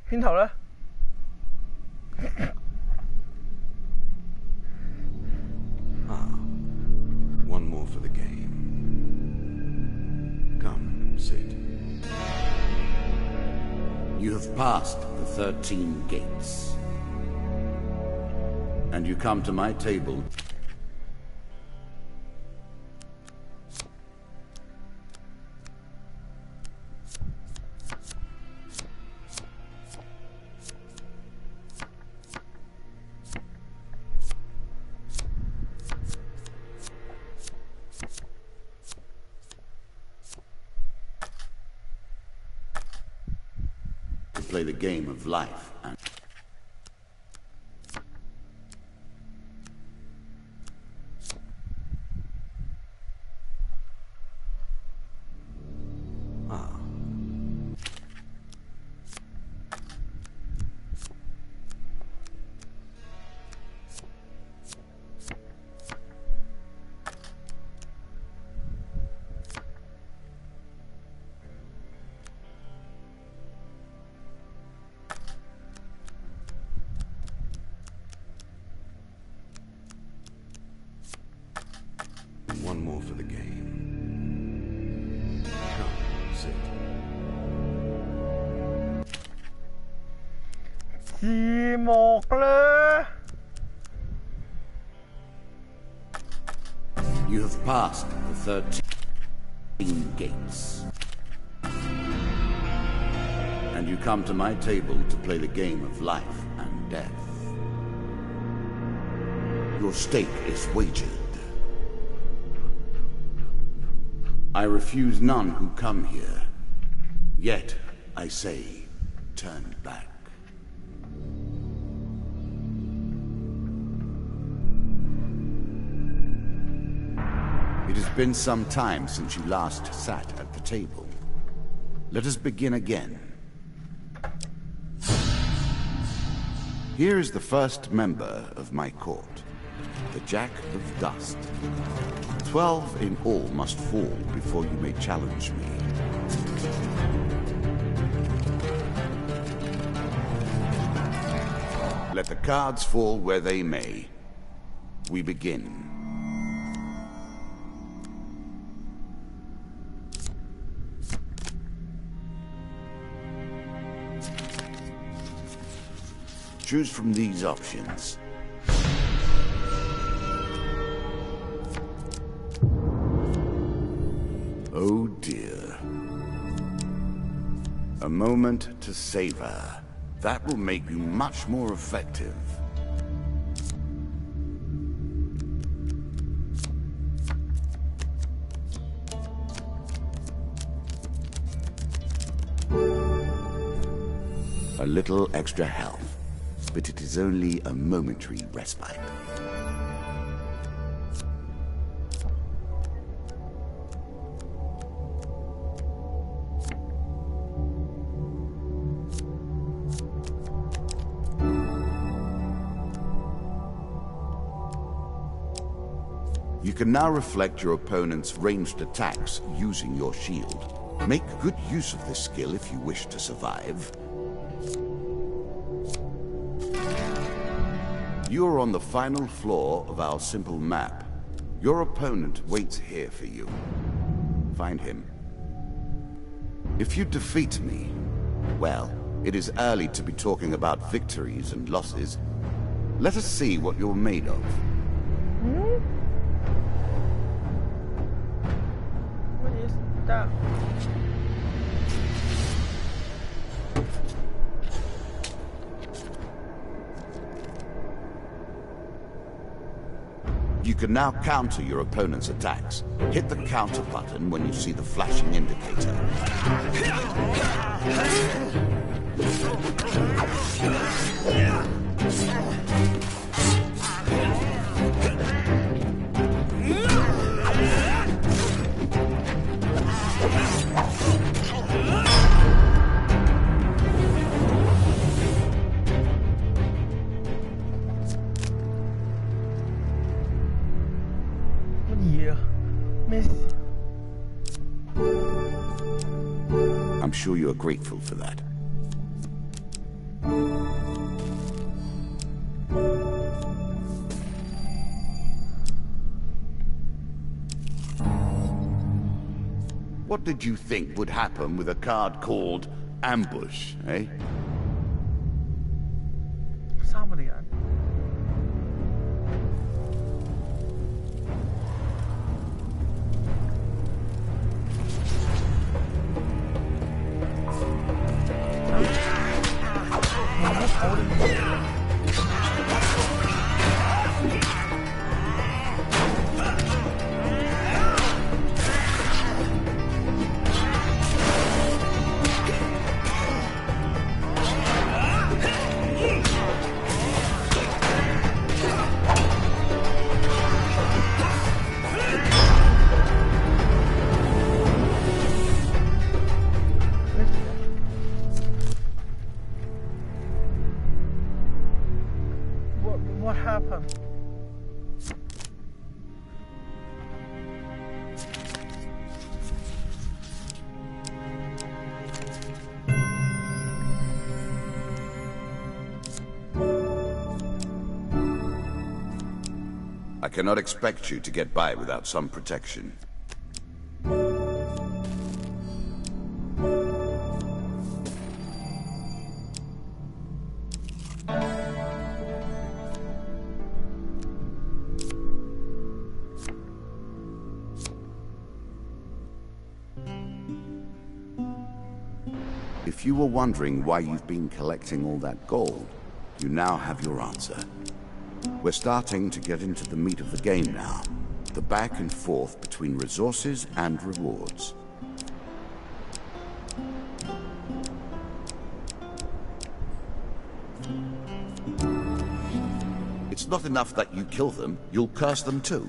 圈頭咧？ One more for the game. Come, sit. You have passed the 13 gates. And you come to my table. Play the game of life and one more for the game. Come, sit. 字幕啦！ You have passed the 13 gates. And you come to my table to play the game of life and death. Your stake is wagered. I refuse none who come here. Yet, I say, turn back. It has been some time since you last sat at the table. Let us begin again. Here is the first member of my court, the Jack of Dust. 12 in all must fall before you may challenge me. Let the cards fall where they may. We begin. Choose from these options. Oh dear. A moment to savor. That will make you much more effective. A little extra health, but it is only a momentary respite. You can now reflect your opponent's ranged attacks using your shield. Make good use of this skill if you wish to survive. You are on the final floor of our simple map. Your opponent waits here for you. Find him. If you defeat me, well, it is early to be talking about victories and losses. Let us see what you're made of. What is that? You can now counter your opponent's attacks. Hit the counter button when you see the flashing indicator. I'm sure you are grateful for that. What did you think would happen with a card called Ambush, eh? 3 เหรียญ What happened? I cannot expect you to get by without some protection. If you were wondering why you've been collecting all that gold, you now have your answer. We're starting to get into the meat of the game now. The back and forth between resources and rewards. It's not enough that you kill them, you'll curse them too.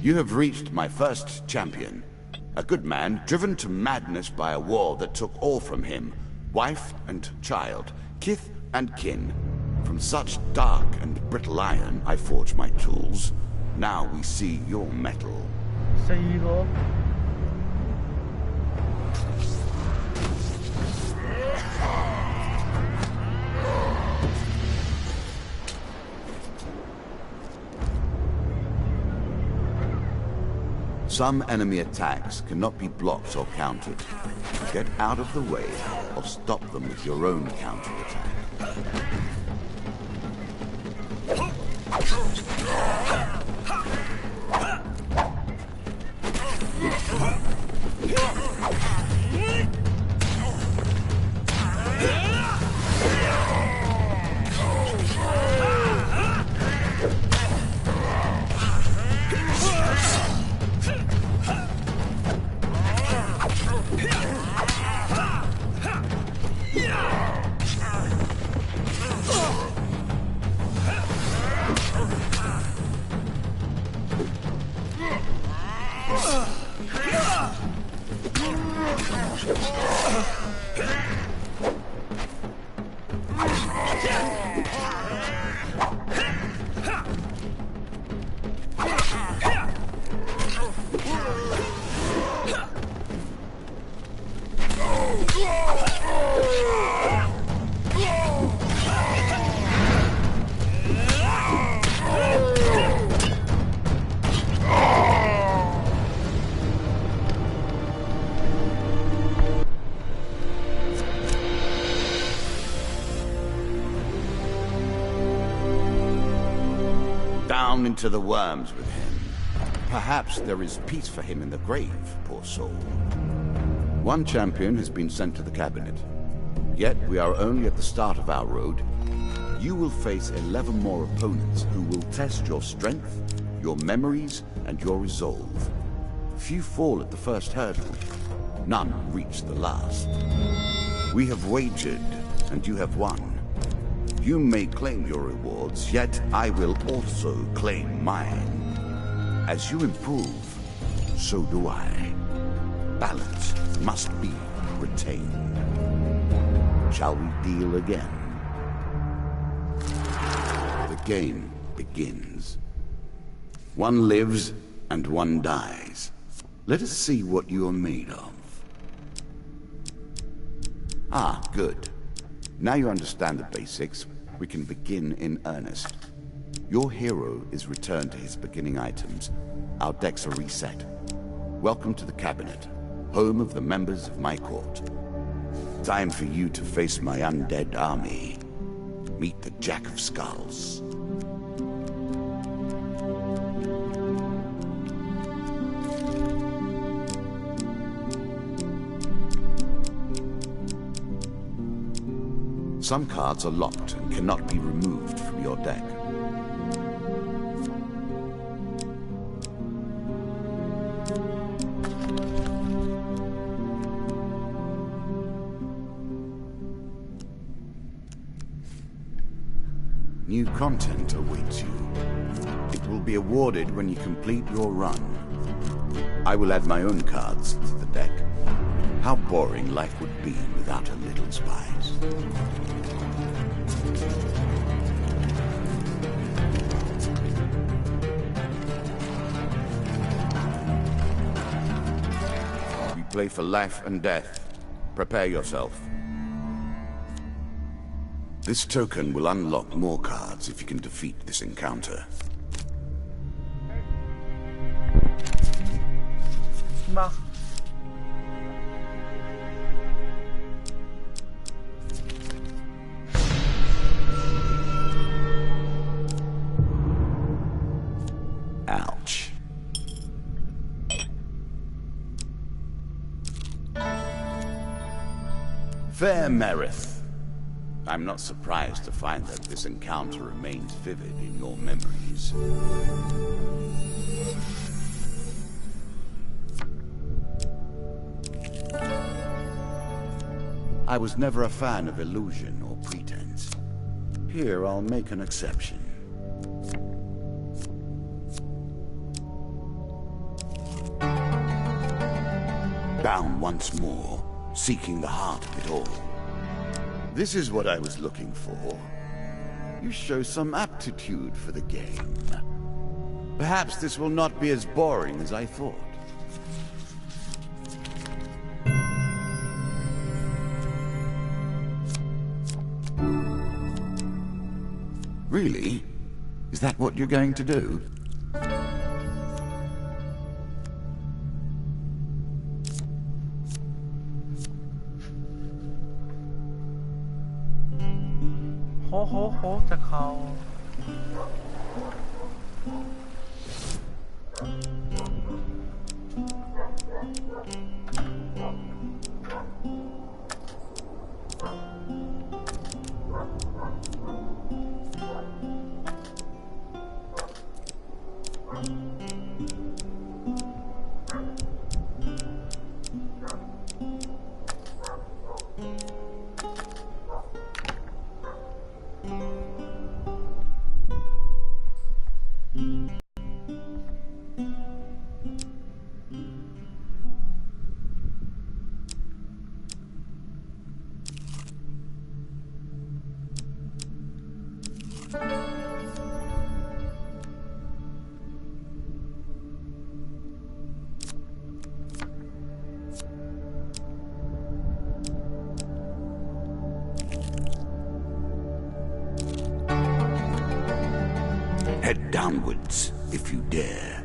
You have reached my first champion. A good man driven to madness by a war that took all from him. Wife and child, kith and kin. From such dark and brittle iron I forge my tools. Now we see your metal. 4 รบ Some enemy attacks cannot be blocked or countered. Get out of the way or stop them with your own counterattack. Down into the worms with him. Perhaps there is peace for him in the grave, poor soul. One champion has been sent to the cabinet. Yet we are only at the start of our road. You will face 11 more opponents who will test your strength, your memories, and your resolve. Few fall at the first hurdle. None reach the last. We have wagered, and you have won. You may claim your rewards, yet I will also claim mine. As you improve, so do I. Balance must be retained. Shall we deal again? The game begins. One lives and one dies. Let us see what you are made of. Ah, good. Now you understand the basics, we can begin in earnest. Your hero is returned to his beginning items. Our decks are reset. Welcome to the cabinet, home of the members of my court. Time for you to face my undead army. Meet the Jack of Skulls. Some cards are locked and cannot be removed from your deck. New content awaits you. It will be awarded when you complete your run. I will add my own cards to the deck. How boring life would be without a little spice. We play for life and death. Prepare yourself. This token will unlock more cards if you can defeat this encounter. Ma. Ouch. Fair Merith. I'm not surprised to find that this encounter remains vivid in your memories. I was never a fan of illusion or pretense. Here, I'll make an exception. Bound once more, seeking the heart of it all. This is what I was looking for. You show some aptitude for the game. Perhaps this will not be as boring as I thought. Really? Is that what you're going to do? Ho,จะเข้า Head downwards, if you dare.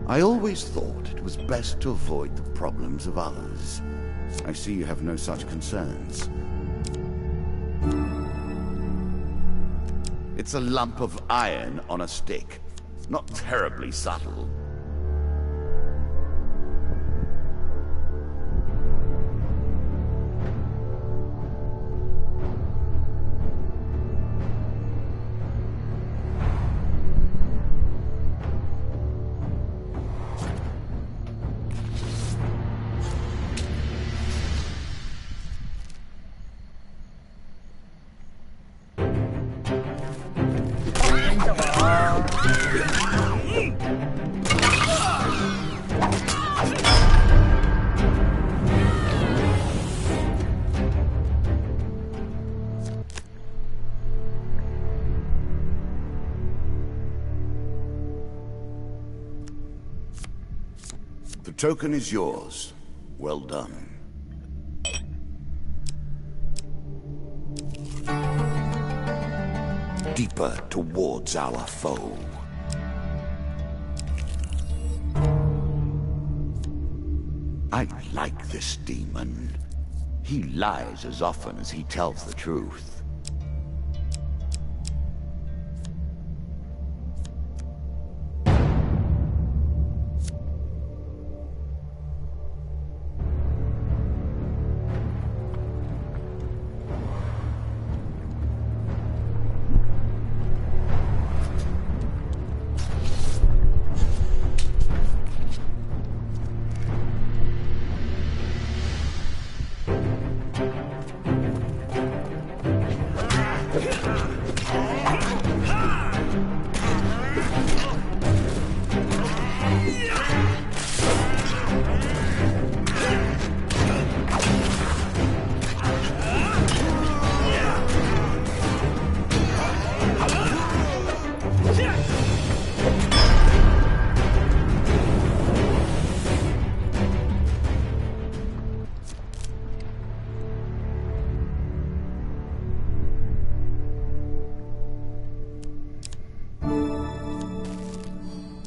I always thought it was best to avoid the problems of others. I see you have no such concerns. It's a lump of iron on a stick. Not terribly subtle. The token is yours. Well done. Deeper towards our foe. I like this demon. He lies as often as he tells the truth.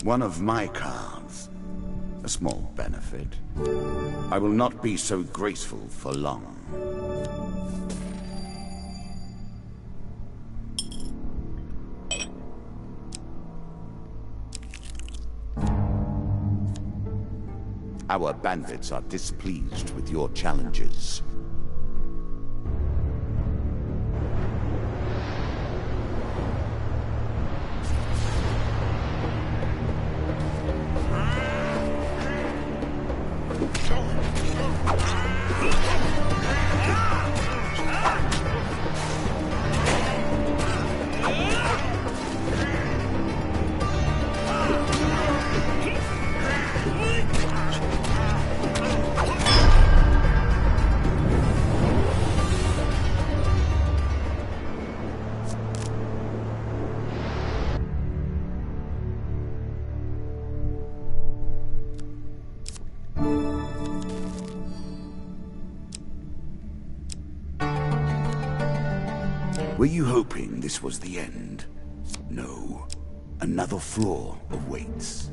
One of my cards. A small benefit. I will not be so graceful for long. Our bandits are displeased with your challenges. Were you hoping this was the end? No. Another floor awaits.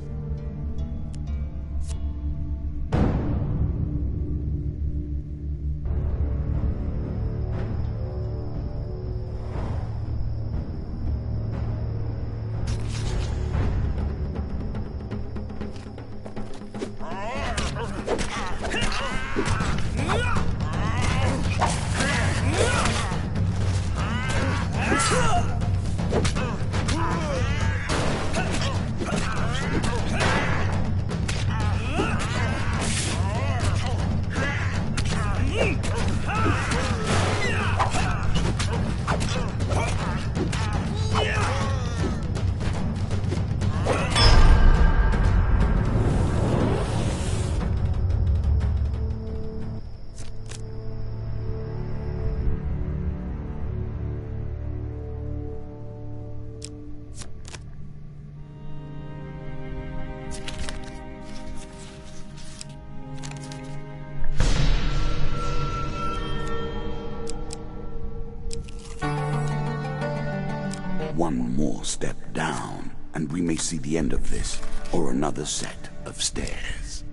One more step down, and we may see the end of this, or another set of stairs.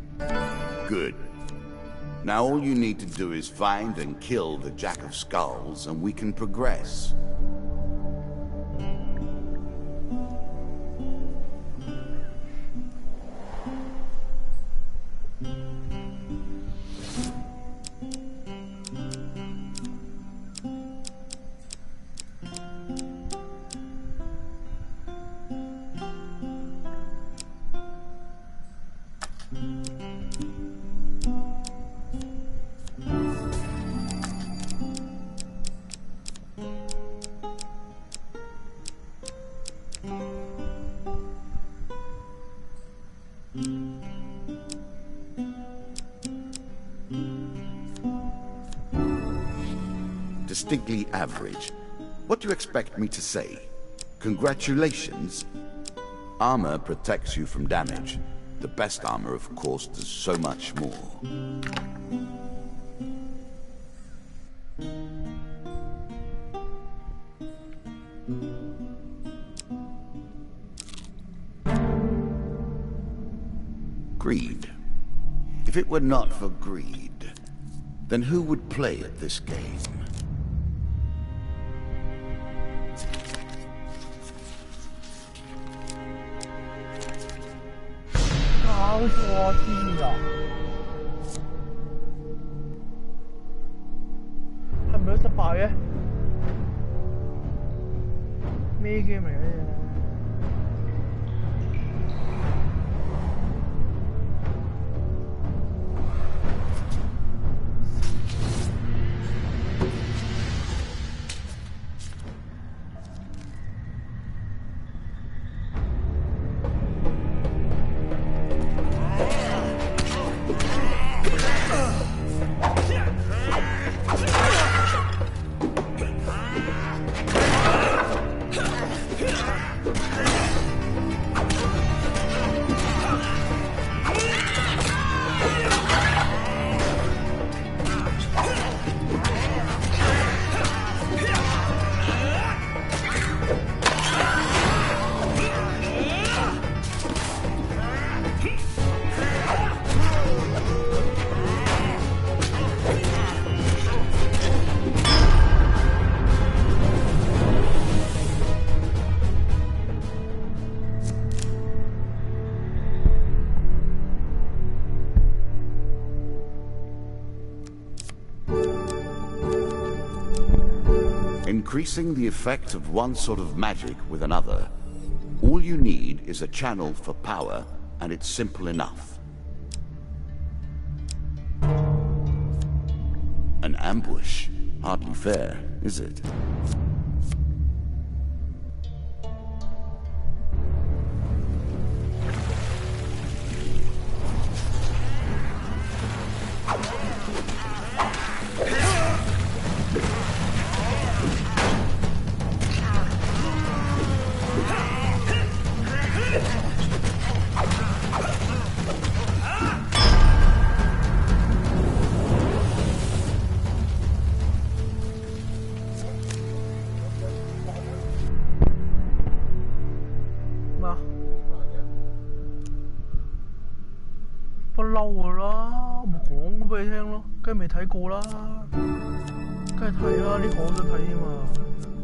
Good. Now all you need to do is find and kill the Jack of Skulls, and we can progress. distinctly average. What do you expect me to say? Congratulations? Armor protects you from damage. The best armor, of course, does so much more. Greed. If it were not for greed, then who would play at this game? Increasing the effect of one sort of magic with another, all you need is a channel for power, and it's simple enough. An ambush? Hardly fair, is it?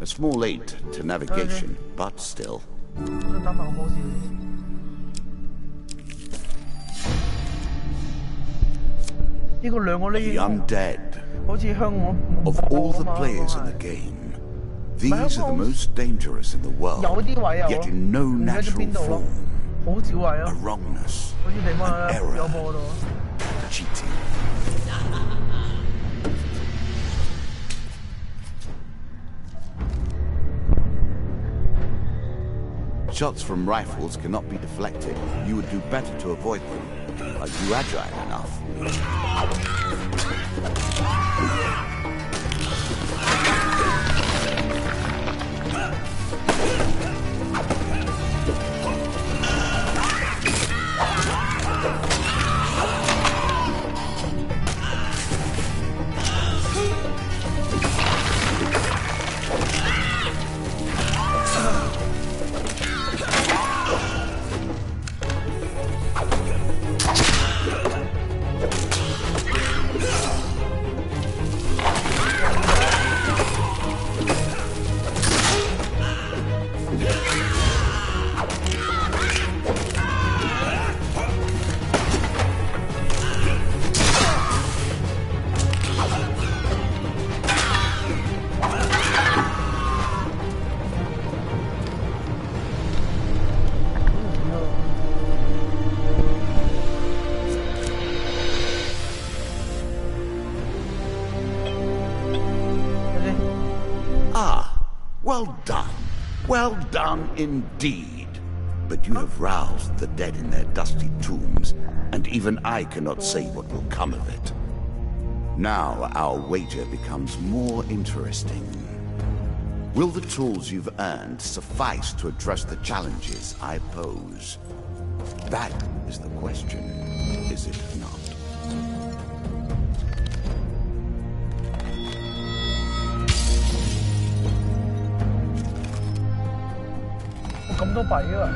A small aid to navigation, but still. The undead. Of all the players in the game, these are the most dangerous in the world, yet in no natural form. A wrongness, an error, cheating. Shots from rifles cannot be deflected. You would do better to avoid them. Are you agile enough? Well done. Well done indeed. But you have roused the dead in their dusty tombs, and even I cannot say what will come of it. Now our wager becomes more interesting. Will the tools you've earned suffice to address the challenges I pose? That is the question, is it not? 咁都弊啊！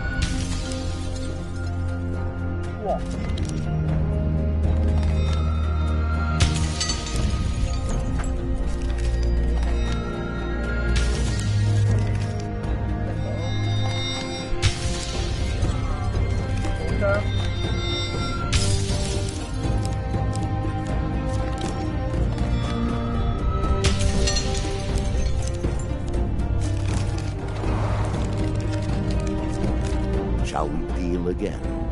哇！好張。Shall we deal again?